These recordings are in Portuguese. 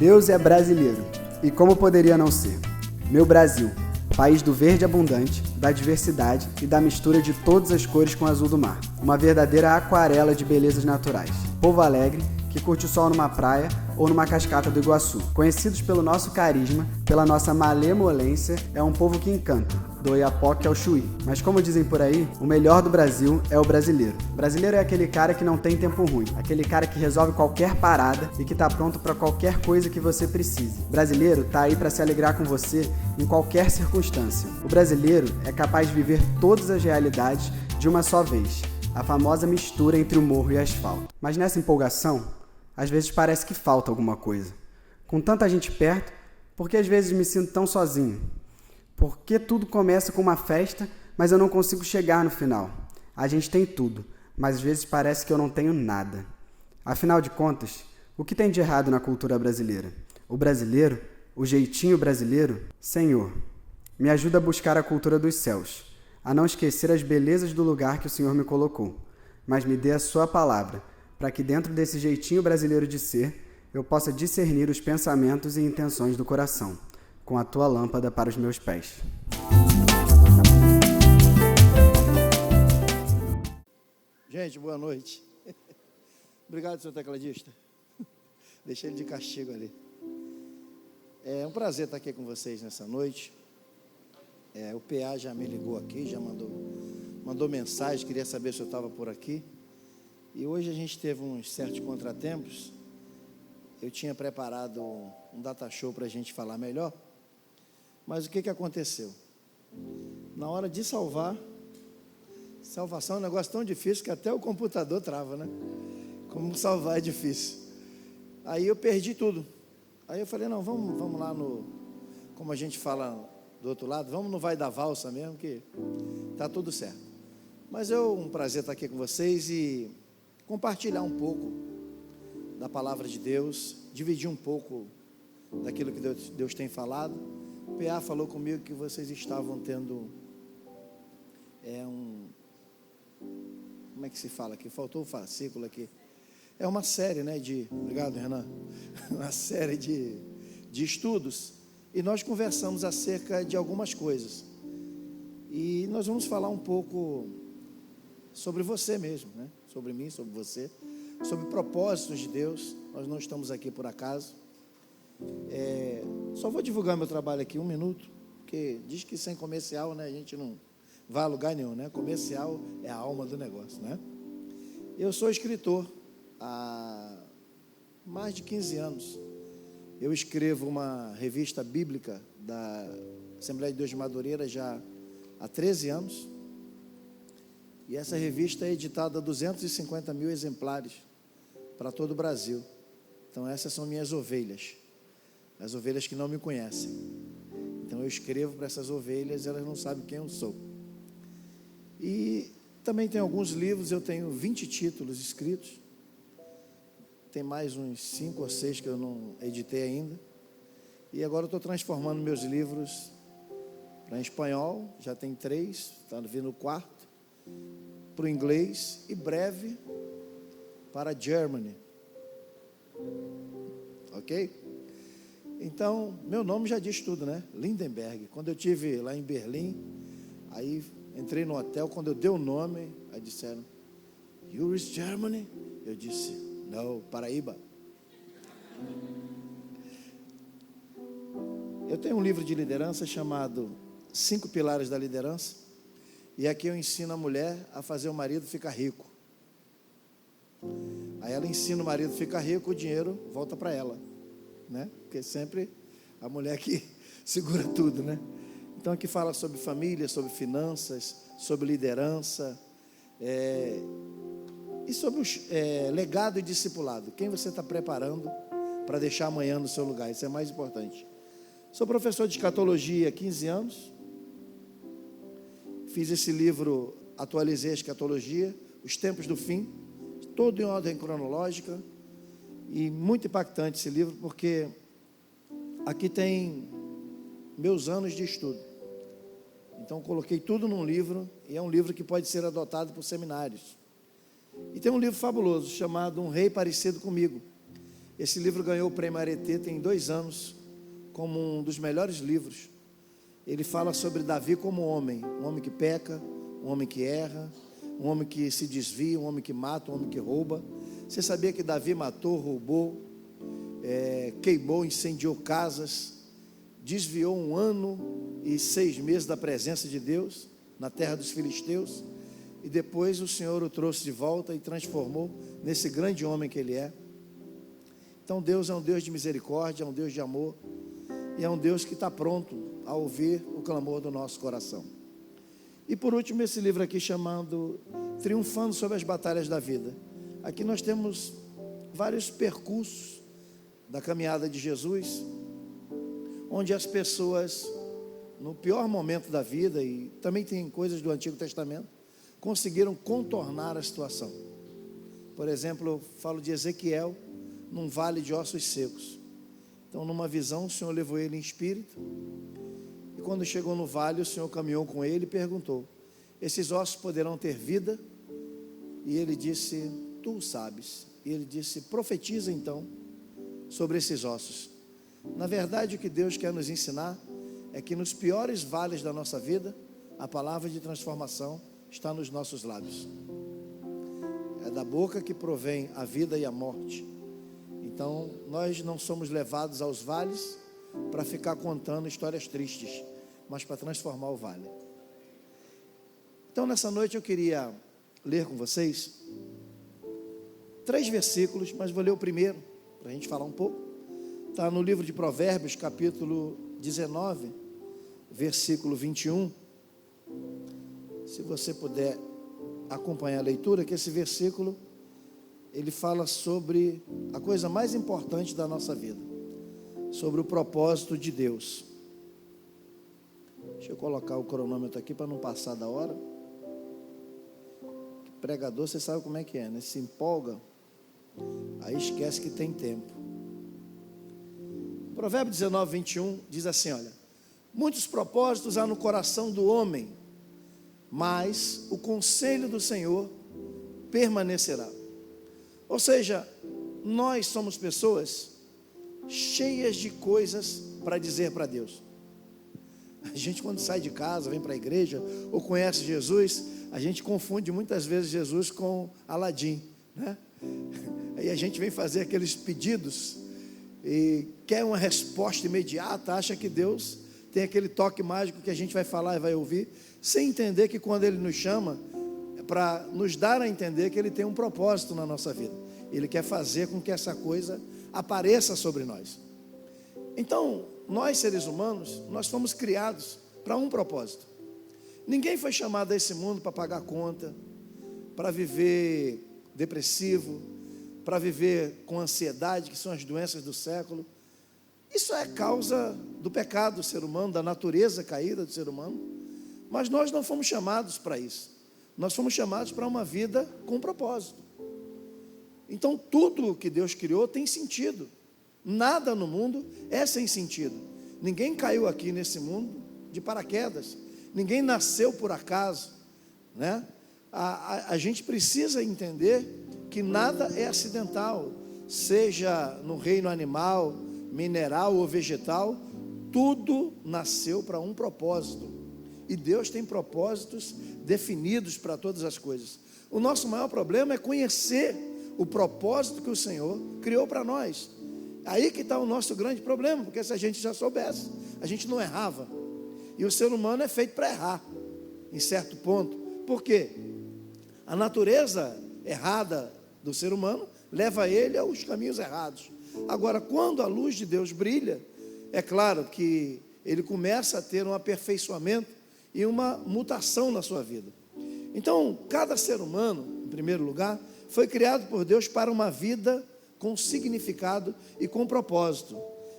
Deus é brasileiro, e como poderia não ser? Meu Brasil, país do verde abundante, da diversidade e da mistura de todas as cores com o azul do mar. Uma verdadeira aquarela de belezas naturais. Povo alegre, que curte o sol numa praia ou numa cascata do Iguaçu. Conhecidos pelo nosso carisma, pela nossa malemolência, é um povo que encanta, do Oiapoque ao Chuí. Mas como dizem por aí, o melhor do Brasil é o brasileiro. O brasileiro é aquele cara que não tem tempo ruim, aquele cara que resolve qualquer parada e que tá pronto para qualquer coisa que você precise. O brasileiro tá aí para se alegrar com você em qualquer circunstância. O brasileiro é capaz de viver todas as realidades de uma só vez. A famosa mistura entre o morro e asfalto. Mas nessa empolgação, às vezes parece que falta alguma coisa. Com tanta gente perto, por que às vezes me sinto tão sozinho? Por que tudo começa com uma festa, mas eu não consigo chegar no final? A gente tem tudo, mas às vezes parece que eu não tenho nada. Afinal de contas, o que tem de errado na cultura brasileira? O brasileiro? O jeitinho brasileiro? Senhor, me ajuda a buscar a cultura dos céus, a não esquecer as belezas do lugar que o Senhor me colocou, mas me dê a sua palavra, para que dentro desse jeitinho brasileiro de ser, eu possa discernir os pensamentos e intenções do coração, com a tua lâmpada para os meus pés. Gente, boa noite. Obrigado, senhor tecladista. Deixei ele de castigo ali. É um prazer estar aqui com vocês nessa noite. O PA já me ligou aqui, já mandou mensagem, queria saber se eu estava por aqui. E hoje a gente teve uns certos contratempos. Eu tinha preparado um data show para a gente falar melhor. Mas o que aconteceu? Na hora de salvação é um negócio tão difícil que até o computador trava, né? Como salvar é difícil. Aí eu perdi tudo. Aí eu falei, não, vamos lá como a gente fala do outro lado, vamos no vai da valsa mesmo, que tá tudo certo. Mas um prazer estar aqui com vocês e compartilhar um pouco da palavra de Deus, dividir um pouco daquilo que Deus tem falado. O PA falou comigo que vocês estavam tendo como é que se fala aqui? Faltou o fascículo aqui. É uma série, né, obrigado, Renan, uma série de estudos, e nós conversamos acerca de algumas coisas, e nós vamos falar um pouco sobre você mesmo, né? Sobre mim, sobre você, sobre propósitos de Deus. Nós não estamos aqui por acaso. Só vou divulgar meu trabalho aqui 1 minuto, porque diz que sem comercial, né, a gente não vai a lugar nenhum, né? Comercial é a alma do negócio, né? Eu sou escritor há mais de 15 anos. Eu escrevo uma revista bíblica da Assembleia de Deus de Madureira já há 13 anos. E essa revista é editada a 250 mil exemplares para todo o Brasil. Então essas são minhas ovelhas, as ovelhas que não me conhecem. Então eu escrevo para essas ovelhas, elas não sabem quem eu sou. E também tem alguns livros, eu tenho 20 títulos escritos. Tem mais uns 5 ou 6 que eu não editei ainda. E agora eu estou transformando meus livros para espanhol, já tem 3, está vindo o 4, para o inglês e breve para a Germany. Ok? Então, meu nome já diz tudo, né? Lindenberg. Quando eu estive lá em Berlim, aí entrei no hotel, quando eu dei o nome, aí disseram, "You is Germany?" Eu disse, "Não, Paraíba." Eu tenho um livro de liderança chamado 5 Pilares da Liderança, e aqui eu ensino a mulher a fazer o marido ficar rico. Aí ela ensina o marido a ficar rico, o dinheiro volta para ela, né? Porque sempre a mulher que segura tudo, né? Então aqui fala sobre família, sobre finanças, sobre liderança, e sobre legado e discipulado. Quem você está preparando para deixar amanhã no seu lugar? Isso é mais importante. Sou professor de escatologia há 15 anos. Fiz esse livro, atualizei a escatologia, os tempos do fim, todo em ordem cronológica. E muito impactante esse livro, porque aqui tem meus anos de estudo. Então coloquei tudo num livro, e é um livro que pode ser adotado por seminários. E tem um livro fabuloso chamado Um Rei Parecido Comigo. Esse livro ganhou o Prêmio Areté tem 2 anos, como um dos melhores livros. Ele fala sobre Davi como homem, um homem que peca, um homem que erra, um homem que se desvia, um homem que mata, um homem que rouba. Você sabia que Davi matou, roubou, queimou, incendiou casas, desviou 1 ano e 6 meses da presença de Deus na terra dos filisteus, e depois o Senhor o trouxe de volta e transformou nesse grande homem que ele é. Então Deus é um Deus de misericórdia, é um Deus de amor, e é um Deus que está pronto a ouvir o clamor do nosso coração. E por último, esse livro aqui chamado Triunfando sobre as Batalhas da Vida. Aqui nós temos vários percursos da caminhada de Jesus, onde as pessoas, no pior momento da vida, e também tem coisas do Antigo Testamento, conseguiram contornar a situação. Por exemplo, eu falo de Ezequiel, num vale de ossos secos. Então, numa visão, o Senhor levou ele em espírito, e quando chegou no vale, o Senhor caminhou com ele e perguntou: esses ossos poderão ter vida? E ele disse: tu o sabes. E ele disse: profetiza então sobre esses ossos. Na verdade, o que Deus quer nos ensinar é que nos piores vales da nossa vida, a palavra de transformação está nos nossos lábios. É da boca que provém a vida e a morte. Então, nós não somos levados aos vales para ficar contando histórias tristes, mas para transformar o vale. Então, nessa noite eu queria ler com vocês 3 versículos, mas vou ler o primeiro, para a gente falar um pouco. Está no livro de Provérbios, capítulo 19, versículo 21. Se você puder acompanhar a leitura, que esse versículo, ele fala sobre a coisa mais importante da nossa vida, sobre o propósito de Deus. Deixa eu colocar o cronômetro aqui para não passar da hora. Pregador, você sabe como é que é, né? Se empolga, aí esquece que tem tempo. Provérbio 19, 21 diz assim, olha: muitos propósitos há no coração do homem, mas o conselho do Senhor permanecerá. Ou seja, nós somos pessoas cheias de coisas para dizer para Deus. A gente, quando sai de casa, vem para a igreja ou conhece Jesus, a gente confunde muitas vezes Jesus com Aladim, né? Aí a gente vem fazer aqueles pedidos e quer uma resposta imediata, acha que Deus tem aquele toque mágico que a gente vai falar e vai ouvir, sem entender que quando Ele nos chama, é para nos dar a entender que Ele tem um propósito na nossa vida. Ele quer fazer com que essa coisa apareça sobre nós. Então, nós seres humanos, nós fomos criados para um propósito. Ninguém foi chamado a esse mundo para pagar conta, para viver depressivo, para viver com ansiedade, que são as doenças do século. Isso é causa do pecado do ser humano, da natureza caída do ser humano. Mas nós não fomos chamados para isso. Nós fomos chamados para uma vida com propósito. Então, tudo que Deus criou tem sentido. Nada no mundo é sem sentido. Ninguém caiu aqui nesse mundo de paraquedas. Ninguém nasceu por acaso, né? A gente precisa entender que nada é acidental, seja no reino animal, mineral ou vegetal, tudo nasceu para um propósito. E Deus tem propósitos definidos para todas as coisas. O nosso maior problema é conhecer o propósito que o Senhor criou para nós. Aí que está o nosso grande problema, porque se a gente já soubesse, a gente não errava. E o ser humano é feito para errar, em certo ponto. Por quê? A natureza errada do ser humano leva ele aos caminhos errados. Agora, quando a luz de Deus brilha, é claro que ele começa a ter um aperfeiçoamento e uma mutação na sua vida. Então, cada ser humano, em primeiro lugar, foi criado por Deus para uma vida com significado e com propósito.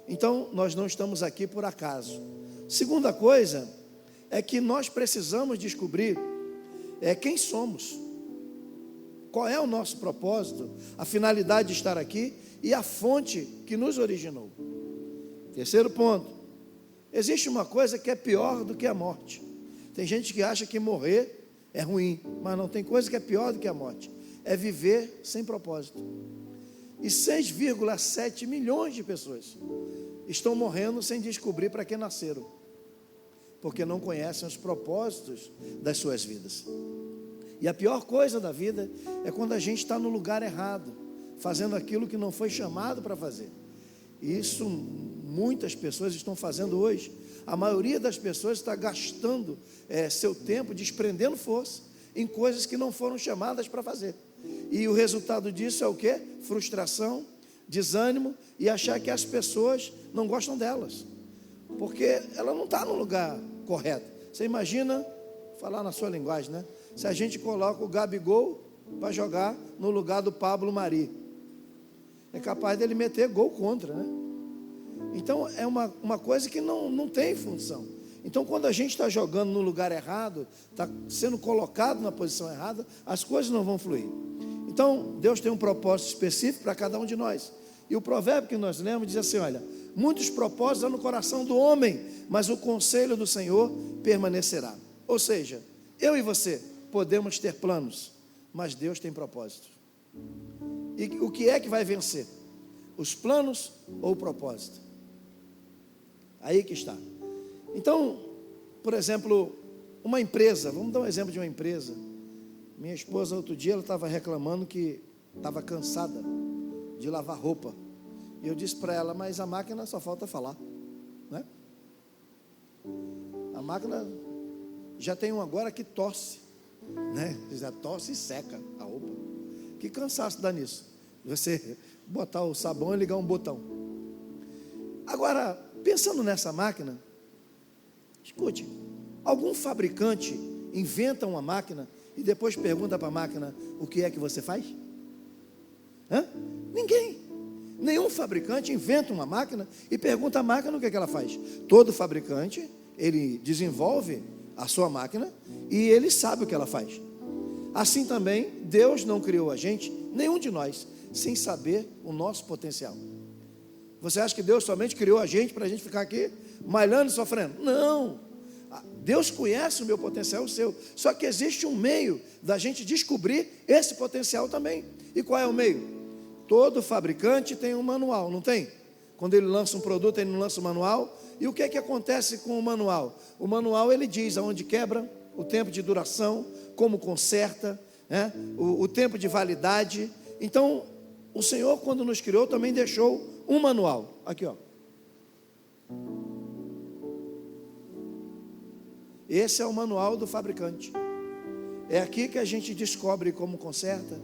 Então, nós não estamos aqui por acaso. Segunda coisa é que nós precisamos descobrir quem somos, qual é o nosso propósito, a finalidade de estar aqui e a fonte que nos originou. Terceiro ponto: existe uma coisa que é pior do que a morte. Tem gente que acha que morrer é ruim, mas não, tem coisa que é pior do que a morte: é viver sem propósito. E 6,7 milhões de pessoas estão morrendo sem descobrir para que nasceram, porque não conhecem os propósitos das suas vidas. E a pior coisa da vida é quando a gente está no lugar errado, fazendo aquilo que não foi chamado para fazer. E isso muitas pessoas estão fazendo hoje. A maioria das pessoas está gastando seu tempo, desprendendo força em coisas que não foram chamadas para fazer. E o resultado disso é o quê? Frustração, desânimo e achar que as pessoas não gostam delas, porque ela não está no lugar correto. Você imagina, falar na sua linguagem, né? Se a gente coloca o Gabigol para jogar no lugar do Pablo Mari, é capaz dele meter gol contra, né? Então é uma coisa que não tem função. Então quando a gente está jogando no lugar errado, está sendo colocado na posição errada, as coisas não vão fluir. Então Deus tem um propósito específico para cada um de nós. E o provérbio que nós lemos diz assim, olha, muitos propósitos há no coração do homem, mas o conselho do Senhor permanecerá. Ou seja, eu e você podemos ter planos, mas Deus tem propósito. E o que é que vai vencer? Os planos ou o propósito? Aí que está. Então, por exemplo, uma empresa, vamos dar um exemplo de uma empresa. Minha esposa, outro dia, ela estava reclamando que estava cansada de lavar roupa. E eu disse para ela, mas a máquina só falta falar, né? A máquina já tem um agora que torce, né? Já torce e seca a roupa. Que cansaço dá nisso? Você botar o sabão e ligar um botão. Agora, pensando nessa máquina, escute, algum fabricante inventa uma máquina e depois pergunta para a máquina o que é que você faz? Ninguém. Nenhum fabricante inventa uma máquina e pergunta à máquina o que é que ela faz. Todo fabricante, ele desenvolve a sua máquina e ele sabe o que ela faz. Assim também, Deus não criou a gente, nenhum de nós, sem saber o nosso potencial. Você acha que Deus somente criou a gente para a gente ficar aqui malhando e sofrendo? Não. Deus conhece o meu potencial, o seu. Só que existe um meio da gente descobrir esse potencial também. E qual é o meio? Todo fabricante tem um manual, não tem? Quando ele lança um produto, ele não lança um manual. E o que é que acontece com o manual? O manual, ele diz aonde quebra, o tempo de duração, como conserta, né? o tempo de validade. Então, o Senhor, quando nos criou, também deixou um manual. Aqui, ó. Esse é o manual do fabricante. É aqui que a gente descobre como conserta,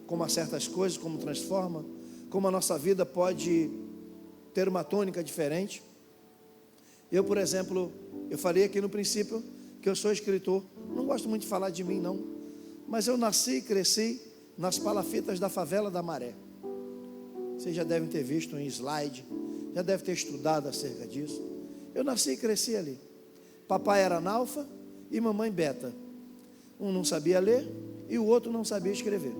como acerta as coisas, como transforma, como a nossa vida pode ter uma tônica diferente. Eu, por exemplo, eu falei aqui no princípio que eu sou escritor. Não gosto muito de falar de mim, não. Mas eu nasci e cresci nas palafitas da favela da Maré. Vocês já devem ter visto um slide, já devem ter estudado acerca disso. Eu nasci e cresci ali. Papai era analfa e mamãe beta. Um não sabia ler e o outro não sabia escrever.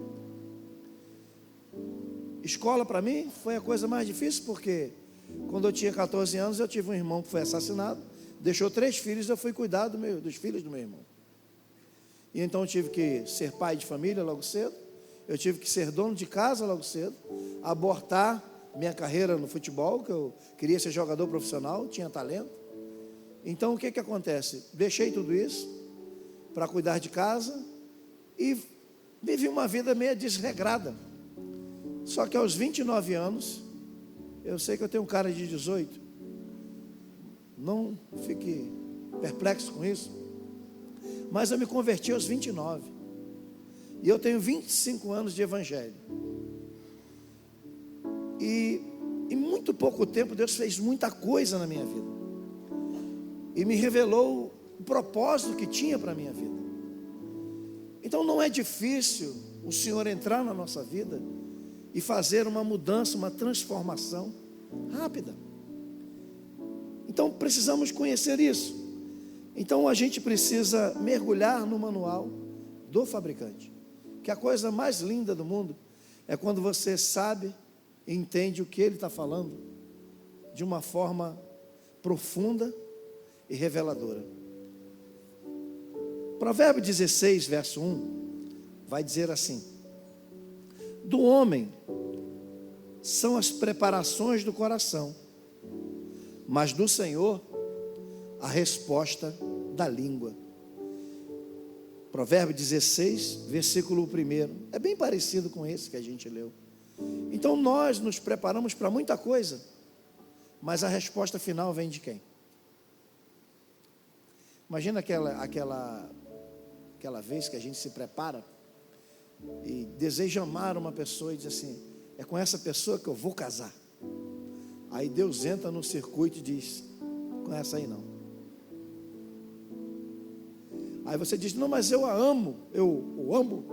Escola para mim foi a coisa mais difícil, porque quando eu tinha 14 anos eu tive um irmão que foi assassinado, deixou 3 filhos, eu fui cuidar dos filhos do meu irmão. E então eu tive que ser pai de família logo cedo, eu tive que ser dono de casa logo cedo, abortar minha carreira no futebol, que eu queria ser jogador profissional, tinha talento. Então o que acontece? Deixei tudo isso para cuidar de casa e vivi uma vida meio desregrada. Só que aos 29 anos, eu sei que eu tenho um cara de 18, não fique perplexo com isso, mas eu me converti aos 29, e eu tenho 25 anos de evangelho, e em muito pouco tempo Deus fez muita coisa na minha vida, e me revelou o propósito que tinha para a minha vida. Então não é difícil o Senhor entrar na nossa vida e fazer uma mudança, uma transformação rápida. Então precisamos conhecer isso. Então a gente precisa mergulhar no manual do fabricante. Que a coisa mais linda do mundo é quando você sabe e entende o que ele está falando de uma forma profunda e reveladora. Provérbio 16, verso 1, vai dizer assim: do homem são as preparações do coração, mas do Senhor a resposta da língua. Provérbio 16, versículo 1. É bem parecido com esse que a gente leu. Então nós nos preparamos para muita coisa, mas a resposta final vem de quem? Imagina aquela vez que a gente se prepara e deseja amar uma pessoa e diz assim: é com essa pessoa que eu vou casar. Aí Deus entra no circuito e diz: com essa aí não. Aí você diz: não, mas eu a amo, eu o amo.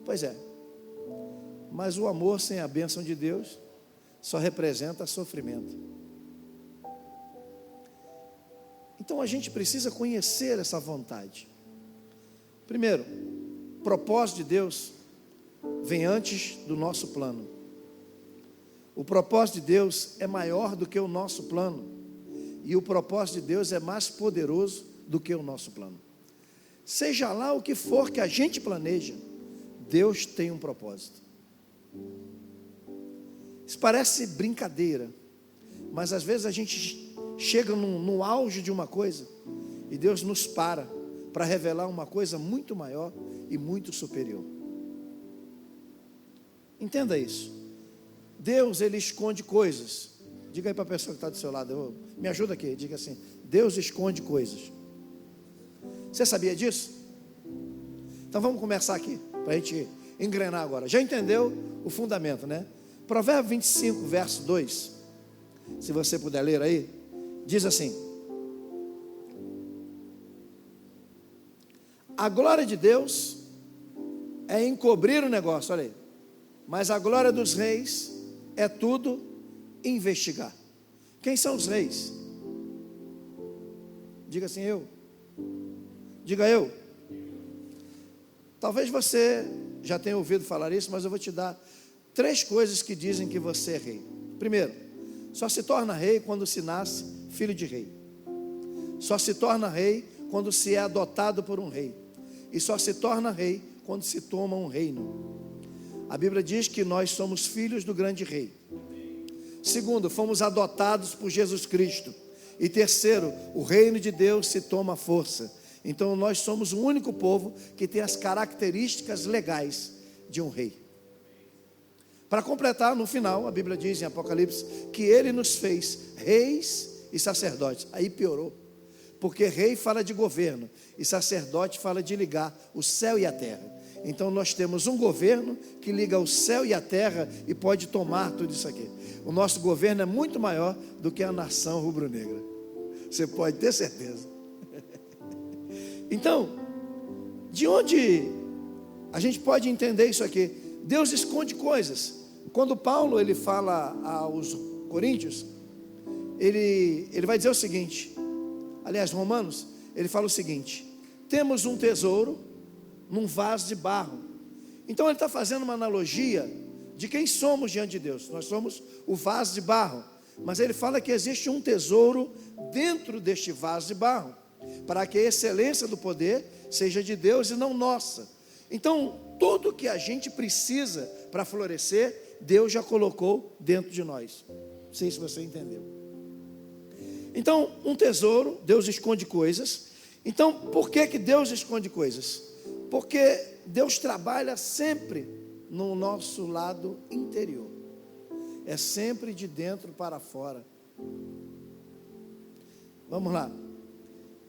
Pois é, mas o amor sem a bênção de Deus só representa sofrimento. Então a gente precisa conhecer essa vontade. Primeiro, o propósito de Deus vem antes do nosso plano. O propósito de Deus é maior do que o nosso plano, e o propósito de Deus é mais poderoso do que o nosso plano. Seja lá o que for que a gente planeja, Deus tem um propósito. Isso parece brincadeira, mas às vezes a gente chega no auge de uma coisa e Deus nos para revelar uma coisa muito maior e muito superior. Entenda isso. Deus, Ele esconde coisas. Diga aí para a pessoa que está do seu lado, me ajuda aqui, diga assim: Deus esconde coisas. Você sabia disso? Então vamos começar aqui, para a gente engrenar agora. Já entendeu o fundamento, né? Provérbio 25, verso 2, se você puder ler aí, diz assim: a glória de Deus é encobrir o negócio, olha aí, mas a glória dos reis é tudo investigar. Quem são os reis? Diga assim: eu. Diga eu. Talvez você já tenha ouvido falar isso, mas eu vou te dar 3 coisas que dizem que você é rei. Primeiro, só se torna rei quando se nasce filho de rei. Só se torna rei quando se é adotado por um rei. E só se torna rei quando se toma um reino. A Bíblia diz que nós somos filhos do grande rei. Segundo, fomos adotados por Jesus Cristo. E terceiro, o reino de Deus se toma força. Então nós somos o único povo que tem as características legais de um rei. Para completar, no final, a Bíblia diz em Apocalipse que Ele nos fez reis e sacerdotes. Aí piorou, porque rei fala de governo e sacerdote fala de ligar o céu e a terra. Então nós temos um governo que liga o céu e a terra e pode tomar tudo isso aqui. O nosso governo é muito maior do que a nação rubro-negra, você pode ter certeza. Então, de onde a gente pode entender isso aqui? Deus esconde coisas. Quando Paulo ele fala aos Coríntios, ele vai dizer o seguinte, aliás, Romanos, ele fala o seguinte: temos um tesouro num vaso de barro. Então ele está fazendo uma analogia de quem somos diante de Deus. Nós somos o vaso de barro, mas ele fala que existe um tesouro dentro deste vaso de barro, para que a excelência do poder seja de Deus e não nossa. Então, tudo que a gente precisa para florescer, Deus já colocou dentro de nós. Não sei se você entendeu. Então, um tesouro, Deus esconde coisas. Então, por que Deus esconde coisas? Porque Deus trabalha sempre no nosso lado interior. É sempre de dentro para fora. Vamos lá.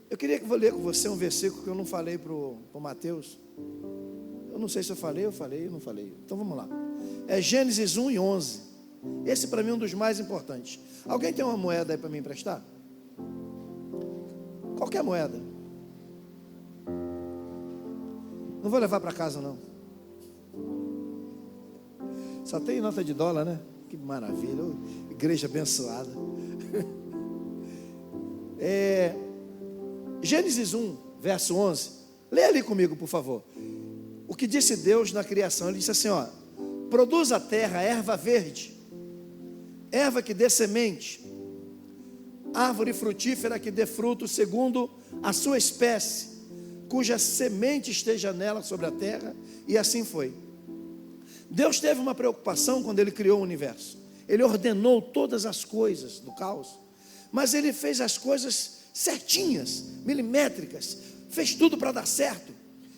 Eu queria que eu vou ler com você um versículo que eu não falei para o Mateus. Eu não sei se eu falei, eu não falei. Então vamos lá. É Gênesis 1 e 11. Esse para mim é um dos mais importantes. Alguém tem uma moeda aí para me emprestar? Qualquer moeda. Não vou levar para casa não. Só tem nota de dólar, né? Que maravilha. Igreja abençoada. Gênesis 1, verso 11. Leia ali comigo, por favor. O que disse Deus na criação? Ele disse assim, ó: produz a terra erva verde, erva que dê semente, árvore frutífera que dê fruto segundo a sua espécie, cuja semente esteja nela sobre a terra. E assim foi. Deus teve uma preocupação quando Ele criou o universo. Ele ordenou todas as coisas do caos, mas Ele fez as coisas certinhas, milimétricas, fez tudo para dar certo.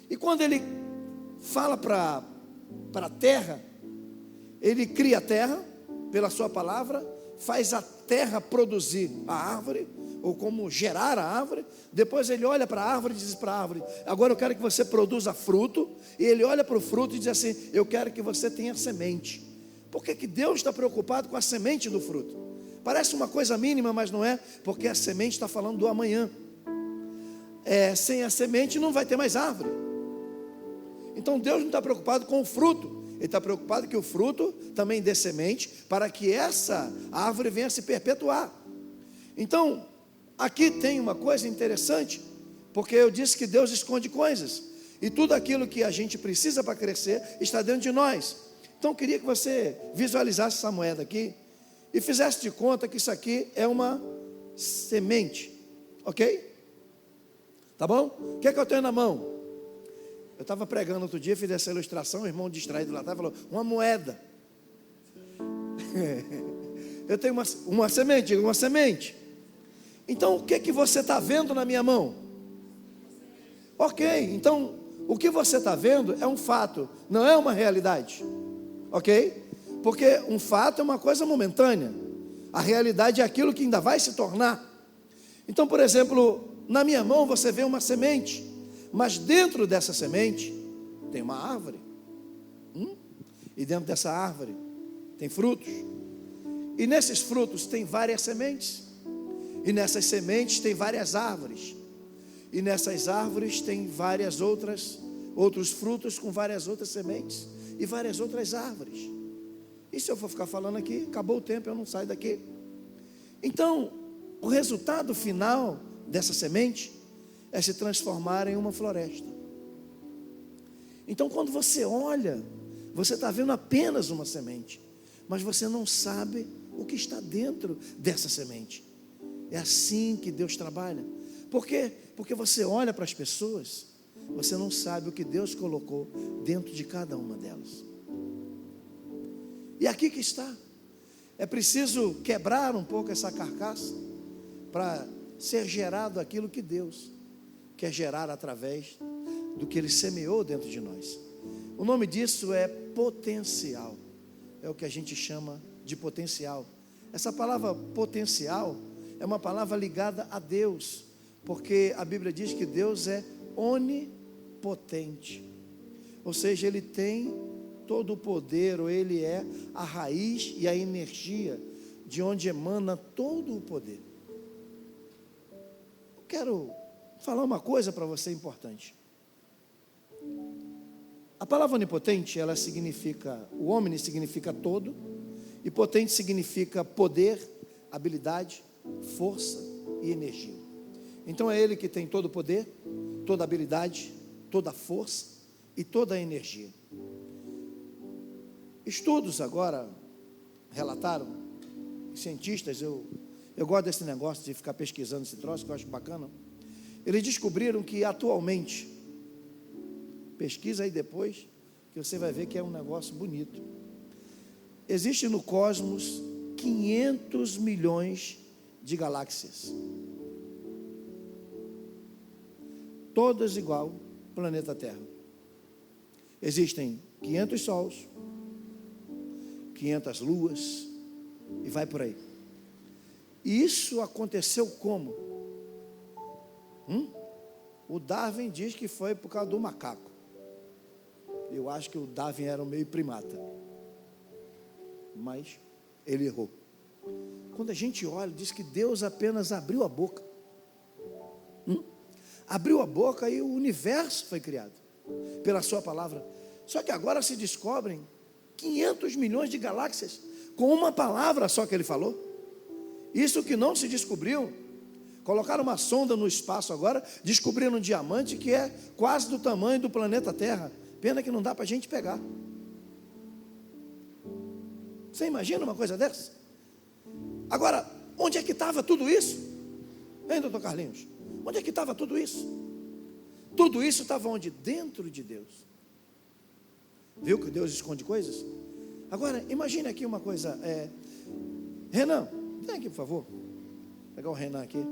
E quando Ele fala para a terra, Ele cria a terra pela sua palavra, faz a terra produzir a árvore, ou como gerar a árvore. Depois Ele olha para a árvore e diz para a árvore: agora eu quero que você produza fruto. E Ele olha para o fruto e diz assim: eu quero que você tenha semente. Por que Deus está preocupado com a semente do fruto? Parece uma coisa mínima, mas não é, porque a semente está falando do amanhã. Sem a semente não vai ter mais árvore. Então Deus não está preocupado com o fruto, Ele está preocupado que o fruto também dê semente, para que essa árvore venha a se perpetuar. Então, aqui tem uma coisa interessante, porque eu disse que Deus esconde coisas, e tudo aquilo que a gente precisa para crescer está dentro de nós. Então eu queria que você visualizasse essa moeda aqui e fizesse de conta que isso aqui é uma semente, ok? Tá bom? O que é que eu tenho na mão? Eu estava pregando outro dia, fiz essa ilustração, o irmão distraído lá atrás falou: uma moeda. Eu tenho uma semente, uma semente. Então o que é que você está vendo na minha mão? Ok, então o que você está vendo é um fato, não é uma realidade. Ok? Porque um fato é uma coisa momentânea, a realidade é aquilo que ainda vai se tornar. Então, por exemplo, na minha mão você vê uma semente, mas dentro dessa semente tem uma árvore, e dentro dessa árvore tem frutos, e nesses frutos tem várias sementes, e nessas sementes tem várias árvores, e nessas árvores tem várias outros frutos com várias outras sementes, e várias outras árvores. E se eu for ficar falando aqui, acabou o tempo, eu não saio daqui. Então, o resultado final dessa semente é se transformar em uma floresta. Então, quando você olha, você está vendo apenas uma semente, mas você não sabe o que está dentro dessa semente. É assim que Deus trabalha. Por quê? Porque você olha para as pessoas, você não sabe o que Deus colocou dentro de cada uma delas. E aqui que está. É preciso quebrar um pouco essa carcaça para ser gerado aquilo que Deus quer gerar através do que Ele semeou dentro de nós. O nome disso é potencial. É o que a gente chama de potencial. Essa palavra potencial é uma palavra ligada a Deus, porque a Bíblia diz que Deus é onipotente, ou seja, Ele tem todo o poder, ou Ele é a raiz e a energia de onde emana todo o poder. Eu quero falar uma coisa para você importante. A palavra onipotente, ela significa, o omni significa todo, e potente significa poder, habilidade, força e energia. Então é Ele que tem todo o poder, toda a habilidade, toda a força e toda a energia. Estudos agora relataram, cientistas, eu gosto desse negócio de ficar pesquisando esse troço, que eu acho bacana. Eles descobriram que atualmente, pesquisa aí depois, que você vai ver que é um negócio bonito. Existe no cosmos 500 milhões de galáxias, todas igual ao planeta Terra. Existem 500 sols, 500 luas, e vai por aí. E isso aconteceu como? O Darwin diz que foi por causa do macaco. Eu acho que o Darwin era um meio primata, mas ele errou. Quando a gente olha, diz que Deus apenas abriu a boca. Abriu a boca e o universo foi criado pela sua palavra. Só que agora se descobrem 500 milhões de galáxias com uma palavra só que ele falou. Isso que não se descobriu. Colocaram uma sonda no espaço agora, descobriram um diamante que é quase do tamanho do planeta Terra. Pena que não dá para a gente pegar. Você imagina uma coisa dessa? Agora, onde é que estava tudo isso? Hein, doutor Carlinhos? Onde é que estava tudo isso? Tudo isso estava onde? Dentro de Deus. Viu que Deus esconde coisas? Agora, imagine aqui uma coisa. Renan, vem aqui, por favor. Vou pegar o Renan aqui.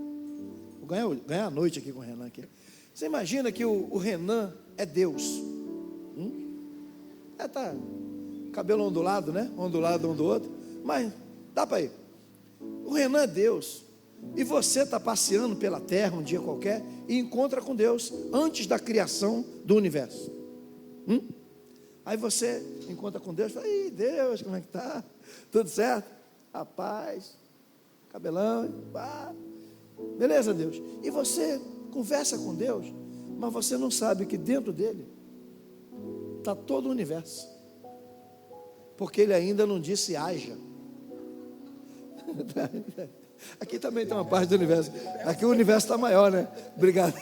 Vou ganhar a noite aqui com o Renan aqui. Você imagina que o Renan é Deus. Tá cabelo ondulado, né? Ondulado um do outro. Mas dá para ir. O Renan é Deus. E você está passeando pela terra um dia qualquer e encontra com Deus antes da criação do universo. Aí você encontra com Deus e fala: "Ih, Deus, como é que tá? Tudo certo? Rapaz, cabelão, beleza, Deus." E você conversa com Deus, mas você não sabe que dentro dele está todo o universo, porque ele ainda não disse haja. Aqui também tem uma parte do universo. Aqui o universo está maior, né? Obrigado.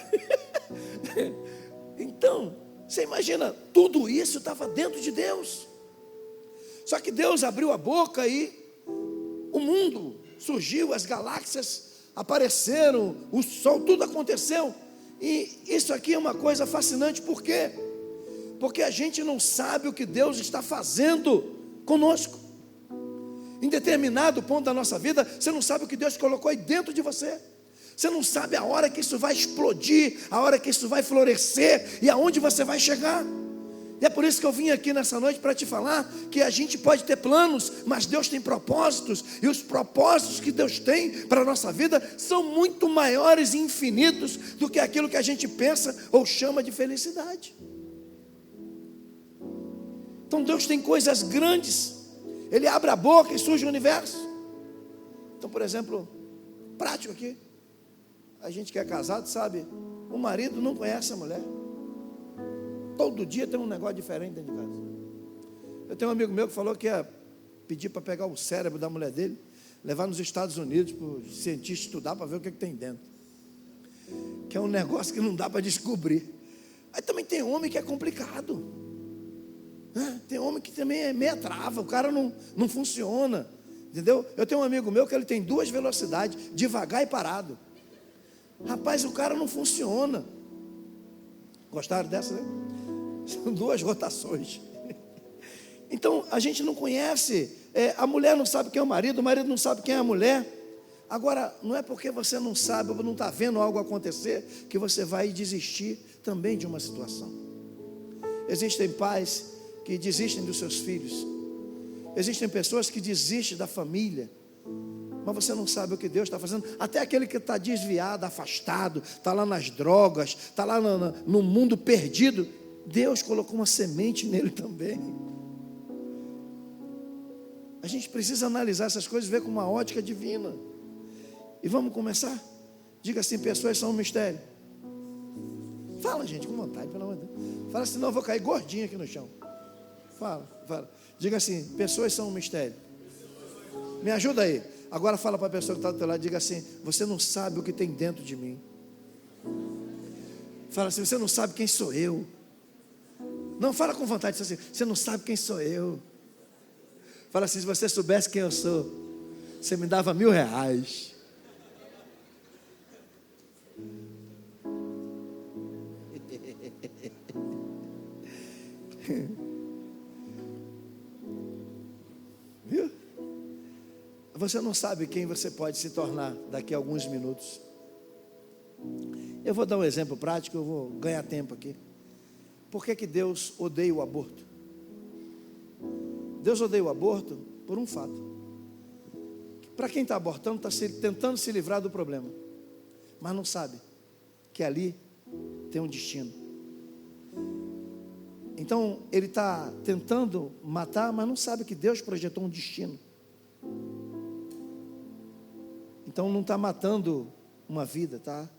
Então, você imagina, tudo isso estava dentro de Deus. Só que Deus abriu a boca e o mundo surgiu, as galáxias apareceram, o sol, tudo aconteceu. E isso aqui é uma coisa fascinante. Por quê? Porque a gente não sabe o que Deus está fazendo conosco. Em determinado ponto da nossa vida, você não sabe o que Deus colocou aí dentro de você. Você não sabe a hora que isso vai explodir, a hora que isso vai florescer e aonde você vai chegar. E é por isso que eu vim aqui nessa noite para te falar que a gente pode ter planos, mas Deus tem propósitos, e os propósitos que Deus tem para a nossa vida são muito maiores e infinitos do que aquilo que a gente pensa ou chama de felicidade. Então Deus tem coisas grandes. Ele abre a boca e surge o universo. Então, por exemplo, prático aqui, a gente que é casado sabe, o marido não conhece a mulher. Todo dia tem um negócio diferente dentro de casa. Eu tenho um amigo meu que falou que ia pedir para pegar o cérebro da mulher dele, levar nos Estados Unidos para o cientista estudar para ver o que tem dentro. Que é um negócio que não dá para descobrir. Aí também tem homem que é complicado. Tem homem que também é meia trava, o cara não funciona, entendeu? Eu tenho um amigo meu que ele tem 2 velocidades, devagar e parado. Rapaz, o cara não funciona. Gostaram dessa, né? São 2 rotações. Então a gente não conhece, a mulher não sabe quem é o marido não sabe quem é a mulher. Agora, não é porque você não sabe ou não está vendo algo acontecer que você vai desistir também de uma situação. Existem pais que desistem dos seus filhos. Existem pessoas que desistem da família, mas você não sabe o que Deus está fazendo. Até aquele que está desviado, afastado, está lá nas drogas, está lá no mundo perdido, Deus colocou uma semente nele também. A gente precisa analisar essas coisas, ver com uma ótica divina. E vamos começar? Diga assim: pessoas são um mistério. Fala, gente, com vontade, pelo amor de Deus. Fala, senão eu vou cair gordinho aqui no chão. Fala. Diga assim: pessoas são um mistério. Me ajuda aí. Agora fala para a pessoa que está do teu lado, diga assim: você não sabe o que tem dentro de mim. Fala assim: você não sabe quem sou eu. Não, fala com vontade, diz assim: você não sabe quem sou eu. Fala assim: se você soubesse quem eu sou, você me dava R$1.000. Viu? Você não sabe quem você pode se tornar daqui a alguns minutos. Eu vou dar um exemplo prático, eu vou ganhar tempo aqui. Por que Deus odeia o aborto? Deus odeia o aborto por um fato. Para quem está abortando, está tentando se livrar do problema, mas não sabe que ali tem um destino. Então ele está tentando matar, mas não sabe que Deus projetou um destino. Então não está matando uma vida, está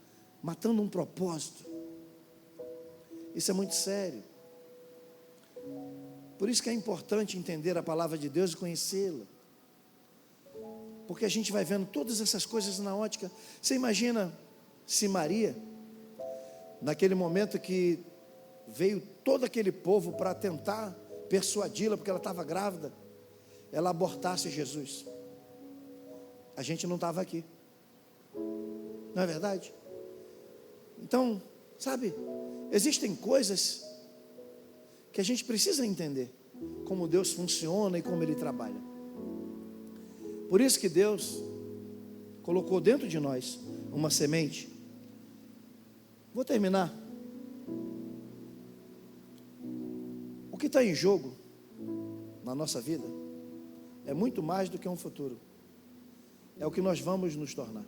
matando um propósito. Isso é muito sério. Por isso que é importante entender a palavra de Deus e conhecê-la. Porque a gente vai vendo todas essas coisas na ótica. Você imagina se Maria, naquele momento que veio todo aquele povo para tentar persuadi-la, porque ela estava grávida, ela abortasse Jesus. A gente não estava aqui. Não é verdade? Então, sabe, existem coisas que a gente precisa entender como Deus funciona e como Ele trabalha. Por isso que Deus colocou dentro de nós uma semente. Vou terminar. O que está em jogo na nossa vida é muito mais do que um futuro. É o que nós vamos nos tornar.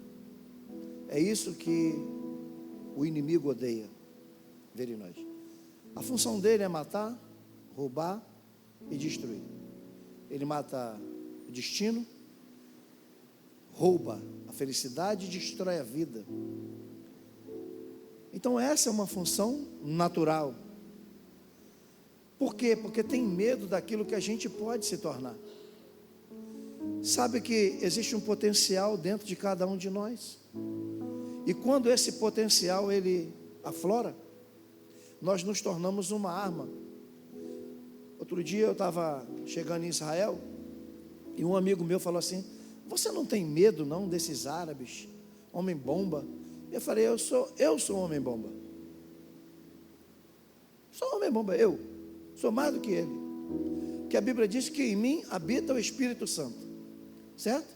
É isso que o inimigo odeia ver em nós. A função dele é matar, roubar e destruir. Ele mata o destino, rouba a felicidade e destrói a vida. Então essa é uma função natural. Por quê? Porque tem medo daquilo que a gente pode se tornar. Sabe que existe um potencial dentro de cada um de nós. E quando esse potencial ele aflora, nós nos tornamos uma arma. Outro dia eu estava chegando em Israel e um amigo meu falou assim: você não tem medo não desses árabes, homem bomba? Eu falei, eu sou homem bomba. Sou homem bomba, eu sou mais do que ele. Que a Bíblia diz que em mim habita o Espírito Santo, certo?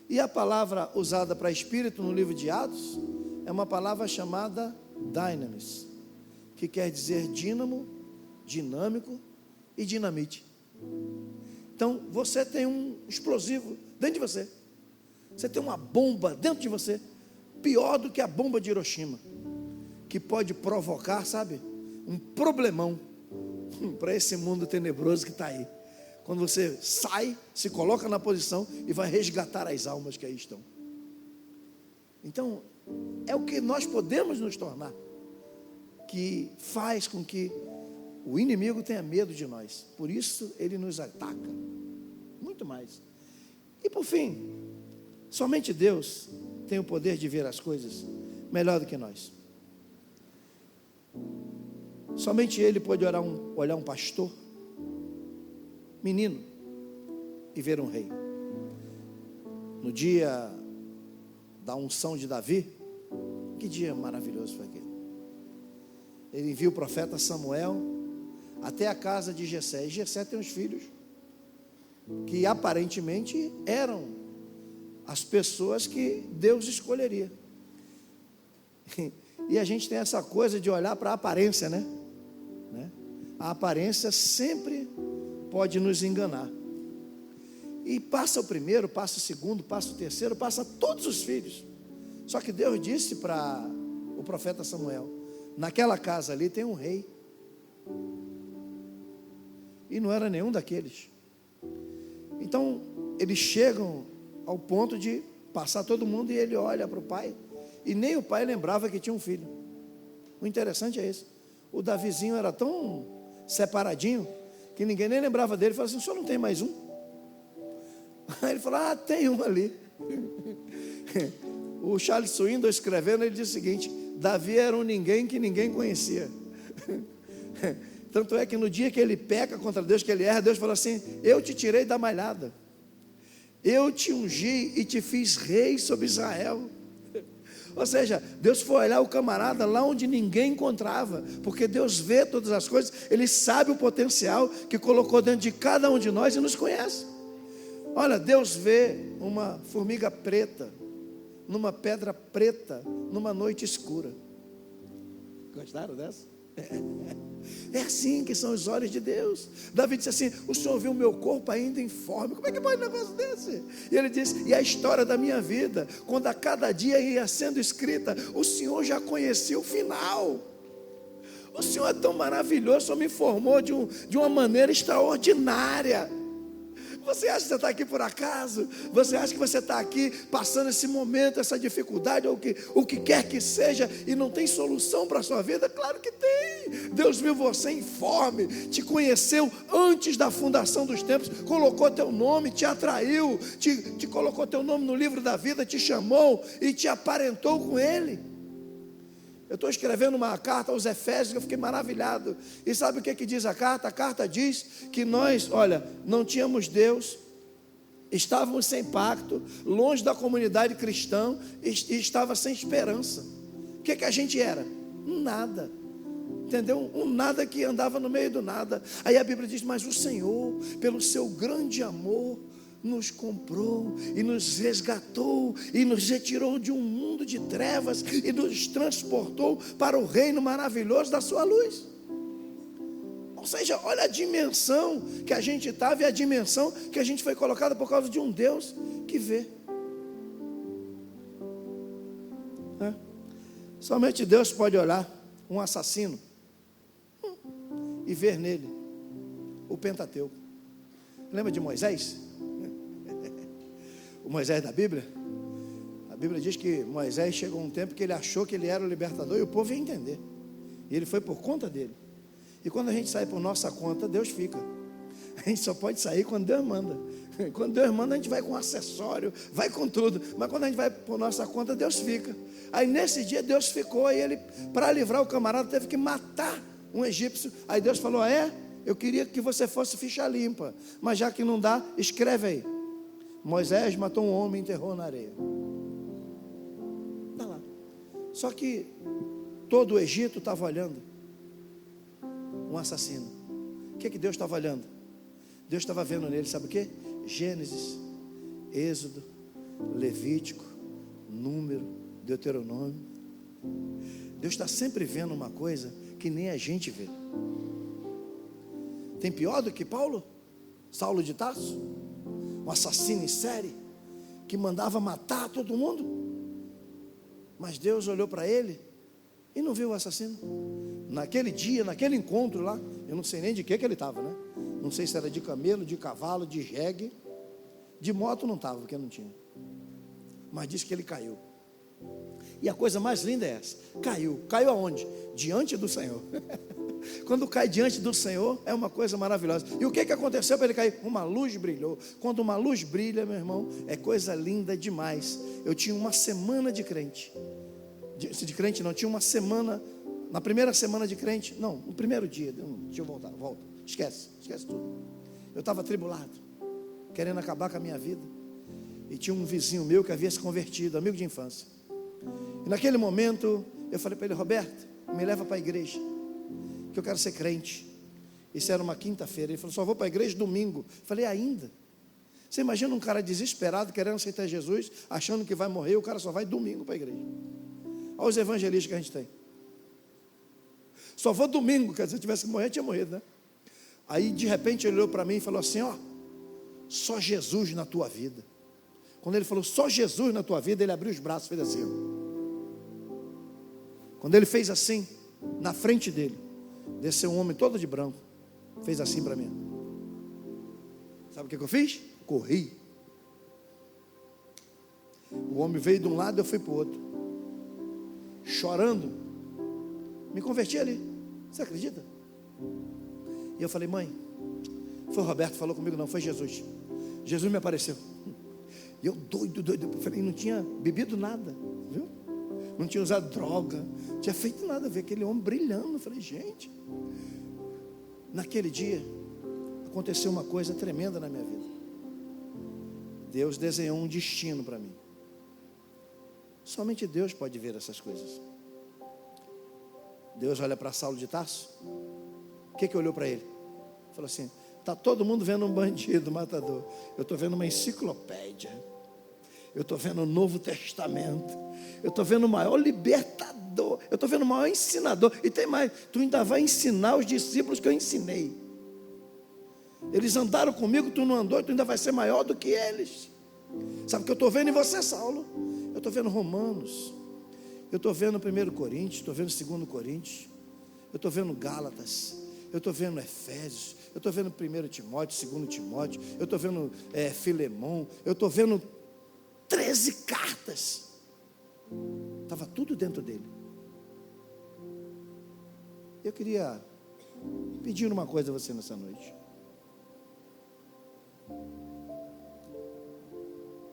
E a palavra usada para espírito no livro de Atos é uma palavra chamada dynamis, que quer dizer dínamo, dinâmico e dinamite. Então você tem um explosivo dentro de você. Você tem uma bomba dentro de você, pior do que a bomba de Hiroshima, que pode provocar, sabe, um problemão para esse mundo tenebroso que está aí. Quando você sai, se coloca na posição e vai resgatar as almas que aí estão. Então, é o que nós podemos nos tornar, que faz com que o inimigo tenha medo de nós. Por isso ele nos ataca, muito mais. E por fim, somente Deus tem o poder de ver as coisas melhor do que nós. Somente Ele pode olhar um pastor, menino, e ver um rei. No dia da unção de Davi, que dia maravilhoso foi aquele. Ele envia o profeta Samuel até a casa de Jessé. E Jessé tem uns filhos que aparentemente eram as pessoas que Deus escolheria. E a gente tem essa coisa de olhar para a aparência, né? A aparência sempre pode nos enganar. E passa o primeiro, passa o segundo, passa o terceiro, passa todos os filhos. Só que Deus disse para o profeta Samuel: naquela casa ali tem um rei. E não era nenhum daqueles. Então eles chegam ao ponto de passar todo mundo e ele olha para o pai. E nem o pai lembrava que tinha um filho. O interessante é isso. O Davizinho era tão separadinho que ninguém nem lembrava dele. Ele falou assim: o senhor não tem mais um? Aí ele falou: ah, tem um ali. O Charles Swindoll escrevendo, ele diz o seguinte: Davi era um ninguém que ninguém conhecia. Tanto é que no dia que ele peca contra Deus, que ele erra, Deus falou assim: eu te tirei da malhada, eu te ungi e te fiz rei sobre Israel. Ou seja, Deus foi olhar o camarada lá onde ninguém encontrava, porque Deus vê todas as coisas, Ele sabe o potencial que colocou dentro de cada um de nós e nos conhece. Olha, Deus vê uma formiga preta numa pedra preta numa noite escura. Gostaram dessa? É assim que são os olhos de Deus. Davi disse assim: o Senhor viu o meu corpo ainda informe. Como é que pode um negócio desse? E ele disse: e a história da minha vida, quando a cada dia ia sendo escrita, o Senhor já conhecia o final. O Senhor é tão maravilhoso, o Senhor me formou de uma maneira extraordinária. Você acha que você está aqui por acaso? Você acha que você está aqui passando esse momento, essa dificuldade, ou o que quer que seja, e não tem solução para a sua vida? Claro que tem. Deus viu você informe, te conheceu antes da fundação dos tempos, colocou teu nome, te atraiu, te colocou teu nome no livro da vida, te chamou e te aparentou com Ele. Eu estou escrevendo uma carta aos Efésios, eu fiquei maravilhado. E sabe o que diz a carta? A carta diz que nós, olha, não tínhamos Deus, estávamos sem pacto, longe da comunidade cristã, e estava sem esperança. O que a gente era? Nada. entendeu? Um nada que andava no meio do nada. Aí a Bíblia diz: mas o Senhor, pelo seu grande amor, nos comprou e nos resgatou e nos retirou de um mundo de trevas e nos transportou para o reino maravilhoso da sua luz. Ou seja, olha a dimensão que a gente estava e a dimensão que a gente foi colocada por causa de um Deus que vê. Somente Deus pode olhar um assassino e ver nele o Pentateuco. Lembra de Moisés? O Moisés da Bíblia? A Bíblia diz que Moisés chegou um tempo que ele achou que ele era o libertador e o povo ia entender. E ele foi por conta dele. E quando a gente sai por nossa conta, Deus fica. A gente só pode sair quando Deus manda. Quando Deus manda, a gente vai com acessório, vai com tudo. Mas quando a gente vai por nossa conta, Deus fica. Aí nesse dia Deus ficou, e ele, para livrar o camarada, teve que matar um egípcio. Aí Deus falou: eu queria que você fosse ficha limpa, mas já que não dá, escreve aí: Moisés matou um homem e enterrou na areia. Está lá. Só que todo o Egito estava olhando um assassino. O que Deus estava olhando? Deus estava vendo nele, sabe o que? Gênesis, Êxodo, Levítico, Número, Deuteronômio. Deus está sempre vendo uma coisa que nem a gente vê. Tem pior do que Paulo? Saulo de Tarso? Um assassino em série, que mandava matar todo mundo. Mas Deus olhou para ele e não viu o assassino. Naquele dia, naquele encontro lá, eu não sei nem de que ele estava, né? Não sei se era de camelo, de cavalo, de jegue. De moto não estava, porque não tinha. Mas disse que ele caiu. E a coisa mais linda é essa: caiu. Caiu aonde? Diante do Senhor. Quando cai diante do Senhor, é uma coisa maravilhosa. E o que aconteceu para ele cair? Uma luz brilhou. Quando uma luz brilha, meu irmão, é coisa linda demais. Eu tinha uma semana de crente. De crente não, tinha uma semana. Na primeira semana de crente, não, no primeiro dia, deixa eu volta. Esquece tudo. Eu estava atribulado, querendo acabar com a minha vida. E tinha um vizinho meu que havia se convertido, amigo de infância. E naquele momento, eu falei para ele: Roberto, me leva para a igreja, que eu quero ser crente. Isso era uma quinta-feira. Ele falou: só vou para a igreja domingo. Eu falei: ainda? Você imagina um cara desesperado, querendo aceitar Jesus, achando que vai morrer, o cara só vai domingo para a igreja. Olha os evangelistas que a gente tem. Só vou domingo, quer dizer, se eu tivesse que morrer, tinha morrido, né? Aí de repente ele olhou para mim e falou assim: só Jesus na tua vida. Quando ele falou só Jesus na tua vida, ele abriu os braços e fez assim. Quando ele fez assim, na frente dele, desceu um homem todo de branco, fez assim para mim. Sabe o que eu fiz? Corri. O homem veio de um lado, eu fui para o outro, chorando. Me converti ali. Você acredita? E eu falei: mãe, foi o Roberto que falou comigo? Não, foi Jesus. Jesus me apareceu. E eu doido. Eu falei: não tinha bebido nada, viu? Não tinha usado droga, não tinha feito nada. Ver aquele homem brilhando. Eu falei: gente. Naquele dia aconteceu uma coisa tremenda na minha vida. Deus desenhou um destino para mim. Somente Deus pode ver essas coisas. Deus olha para Saulo de Tarso. O que olhou para ele? Falou assim: está todo mundo vendo um bandido, matador. Eu estou vendo uma enciclopédia. Eu estou vendo o Novo Testamento. Eu estou vendo o maior libertador. Eu estou vendo o maior ensinador. E tem mais: tu ainda vai ensinar os discípulos que eu ensinei. Eles andaram comigo, tu não andou, e tu ainda vai ser maior do que eles. Sabe o que eu estou vendo em você, Saulo? Eu estou vendo Romanos. Eu estou vendo 1 Coríntios, estou vendo 2 Coríntios, eu estou vendo Gálatas, eu estou vendo Efésios, eu estou vendo 1 Timóteo, 2 Timóteo, eu estou vendo Filemão, eu estou vendo 13 cartas. Estava tudo dentro dele. Eu queria pedir uma coisa a você nessa noite.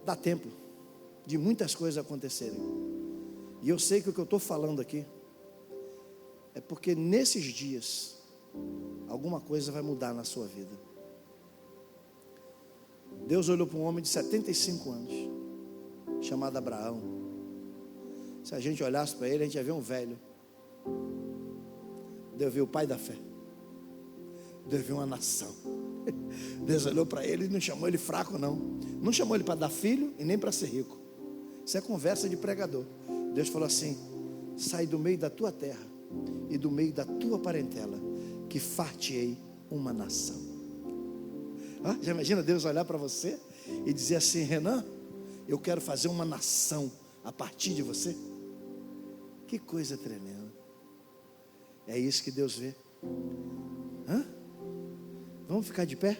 Dá tempo de muitas coisas acontecerem. E eu sei que o que eu estou falando aqui é porque nesses dias alguma coisa vai mudar na sua vida. Deus olhou para um homem de 75 anos chamado Abraão. Se a gente olhasse para ele, a gente ia ver um velho. Deus viu o pai da fé. Deus viu uma nação. Deus olhou para ele e não chamou ele fraco, não. Não chamou ele para dar filho e nem para ser rico. Isso é conversa de pregador. Deus falou assim: sai do meio da tua terra e do meio da tua parentela, que far-te-ei uma nação. Já imagina Deus olhar para você e dizer assim: Renan, eu quero fazer uma nação a partir de você. Que coisa tremenda. É isso que Deus vê. Vamos ficar de pé?